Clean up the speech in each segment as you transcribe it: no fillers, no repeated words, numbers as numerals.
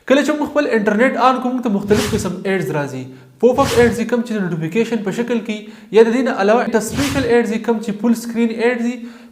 کله چې موږ خپل انټرنیټ آن کوو ته مختلف قسم ایډز راځي. پوپ اپ ایډز کوم چې نوټیفیکیشن په شکل کې یا د دې نه علاوه انټرسټیشل ایډز کوم چې فول سکرین ایډز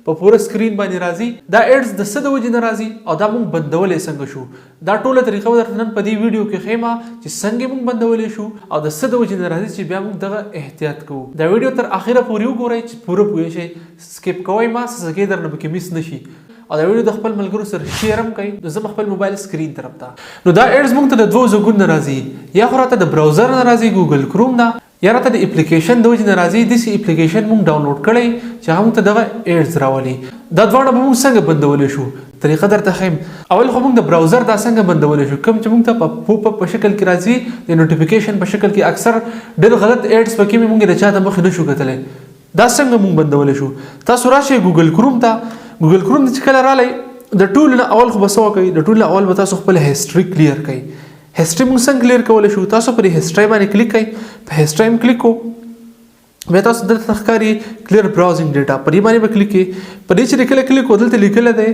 په پوره سکرین باندې راځي. دا ایډز د څه د وجې نه راځي او دا موږ بندولې څنګه شو. دا ټوله طریقه درته نن په دې ویډیو کې ښیمه چې څنګه موږ بندولې شو او د څه د وجې نه راځي چې بیا موږ دغه احتیاط کوو. دا ویډیو تر اخره پورې وګورئ چې پوره پوه شئ. سکیپ کوئ ما څه کې درنه پکې میس نشي او دا ویډیو د خپل ملګرو سره شیر هم کړئ. نو زه خپل موبایل سکرین طرف ته نو دا ایډز موږ ته د دوه ځایونو نه راځي. یا خو راته د براوزر نه راځي ګوګل کروم نه یا راته د اپلیکیشن د وجې نه راځي. داسې اپلیکیشن موږ ډاونلوډ کړی چې هغه موږ ته دغه ایډز راولي. دا دواړه به موږ څنګه بندولی شو طریقه درته ښیم. اول خو موږ د براوزر دا څنګه بندولی شو کوم چې موږ ته په پوپ اپ په شکل کې راځي د نوټیفیکیشن په شکل کې اکثر ډېر غلط ایډز پکې موږ د چا د مخې نشو کتلی. دا څنګه موږ بندولی شو. تاسو راشئ ګوګل کروم ته. ګوګل کروم چې کله رالی د ټول نه اول خو به څه وکئ د ټول نه اول به تاسو خپل هسټري کلیر کړئ. هسټري موږ څنګه کلیر کولی شو. تاسو پر هسټري باندې کلیک کړئ. په هسټري هم کلیک کوو بیا تاسو دلته ښکاري کلیر براوزینګ ډیټا پر دې باندې به کلیک کړئ. په دې چې کله کلیک کوو دلته لیکلی دی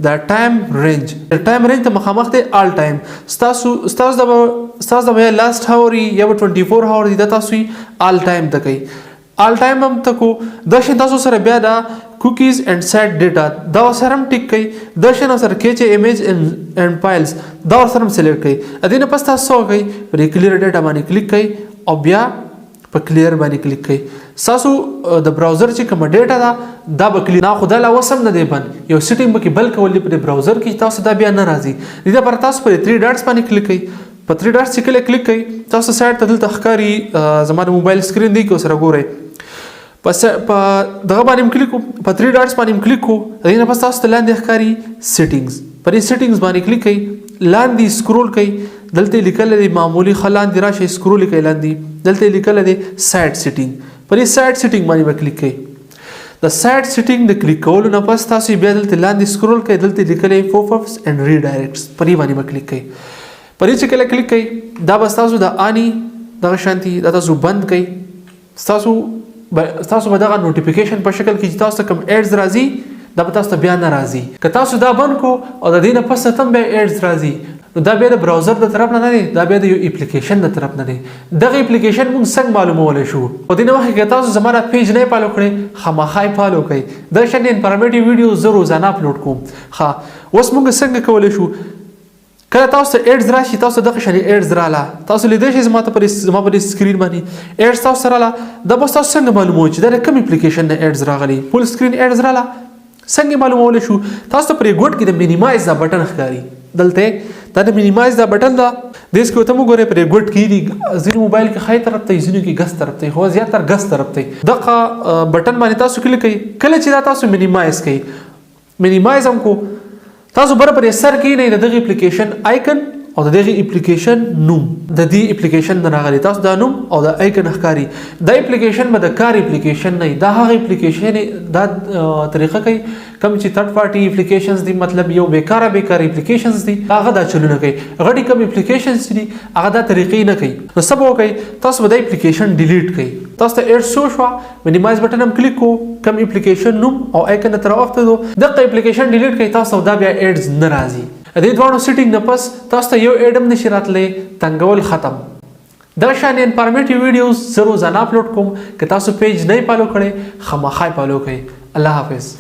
د ټایم رینج. د ټایم رینج ته مخامخ دی آل ټایم. ستاسو د لاست هاور یا به 24 هاور دی دا تاسو آل ټایم ته کوئ. آل ټایم هم ته کو دا شین تاسو سره بیا دا کوکیز اینڈ سیټ ډیټا دا سره هم ټیک کړئ. دا شین سره کیچ ایمیج اینڈ فایلز دا سره هم سلیکټ کړئ. ادینه پس تاسو کوئ پر کلیر ډیټا باندې کلیک کړئ او بیا په کلیر باندې کلیک کړئ. تاسو د براوزر چې کوم ډیټا دا به کلیر نه خدای لا وسم نه دی بند یو سیټینګ به کې بل کول په براوزر کې تاسو دا بیا نه راځي. دې لپاره تاسو پر 3 ډاټس باندې کلیک کړئ. په 3 ډاټس چې کله کلیک کړئ تاسو سایت ته دلته ښکاري زموږ موبایل سکرین دی کې سره ګورئ. په دغه باندې کلیک په 3 ډاټس باندې کلیک کو دینه پس تاسو ته لاندې ښکاري سیټینګز. پر سیټینګز باندې کلیک کړئ. لاندې سکرول کړئ. دلته لیکل دی معمولی خلاندې راشي سکرول کړئ لاندې دلته لیکل دی سایت سیټینګ. پر سایت سیټینګ باندې کلیک کړئ. د سایت سیټینګ د کلیک کولو نه پس تاسو بیا دلته لاندې سکرول کړئ. دلته لیکل پوپ اپس اینڈ ریډایرکټس پر باندې کلیک کړئ. پر چې کله کلیک کړئ دا بس تاسو د آنی دغه شانتي دا تاسو بند کړئ. تاسو به دغه نوټیفیکیشن په شکل کې چې تاسو کوم ایډز راځي دا به تاسو بیا نه راځي. که تاسو دا بند کو او د دې نه پس تم به ایډز راځي نو دا بیا د براوزر د طرف نه دی دا بیا د یو اپلیکیشن د طرف نه دی. دغه اپلیکیشن موږ څنګه معلومولی شو. او دې نه مخکې که تاسو زما دا پیج نه فالو کړئ خامخا یې فالو کړئ. دا شان انفارمیټیو ویډیو زه روزانه اپلوډ کوم. اوس موږ څنګه کولی شو کله تاسو ته ایډز راشي تاسو دغه شان ایډز رااله تاسو لیدلی شئ زما پر سکرین باندې ایډز تاسو سره رااله دا بس تاسو څنګه معلوموئ چې دا د کوم اپلیکیشن نه ایډز راغلي. فول سکرین ایډز رااله څنګه معلومولی شو. تاسو ته پرې ګوټ کې د مینیمایز دا بټن ښکاري دلته دا د مینیمایز دا بټن دا دې کې ته وګورئ پرې ګوټ کې دي ځینې موبایل کې ښی طرف ته ځینې کې ګس طرف ته خو زیاتره ګس طرف ته دغه بټن باندې تاسو کلیک کړئ. کله چې دا تاسو مینیمایز کړئ مینیمایز هم کو تاسو بر پر سر کې نه دغه اپلیکیشن آیکن او دغه اپلیکیشن نوم د دې اپلیکیشن نه راغلی تاسو دا نوم او د آیکن ښکاری. دا اپلیکیشن به د کار اپلیکیشن نه دا هغه اپلیکیشن دا طریقه کوي کوم چې تھرد پارټي اپلیکیشنز دي مطلب یو بیکاره اپلیکیشنز دي هغه دا چلونه کوي. غټي کوم اپلیکیشنز دي هغه دا طریقې نه کوي. نو سبا کوي تاسو به د اپلیکیشن ډیلیټ کړئ. تاسو ته ایډ شو مینیمایز بټن هم کلیک کو کوم اپلیکیشن نوم او آیکن تر وخت دغه اپلیکیشن ډیلیټ کړئ تاسو دا بیا ایډز نه راځي. دې دوه سیټینګ نه پس تاسو ته یو ایډم نشي راتلی تنګول ختم. دا شان انفارمیټیو ویډیوز زه روزانه اپلوډ کوم. که تاسو پیج نه فالو کړئ خامخا فالو کړئ. الله حافظ.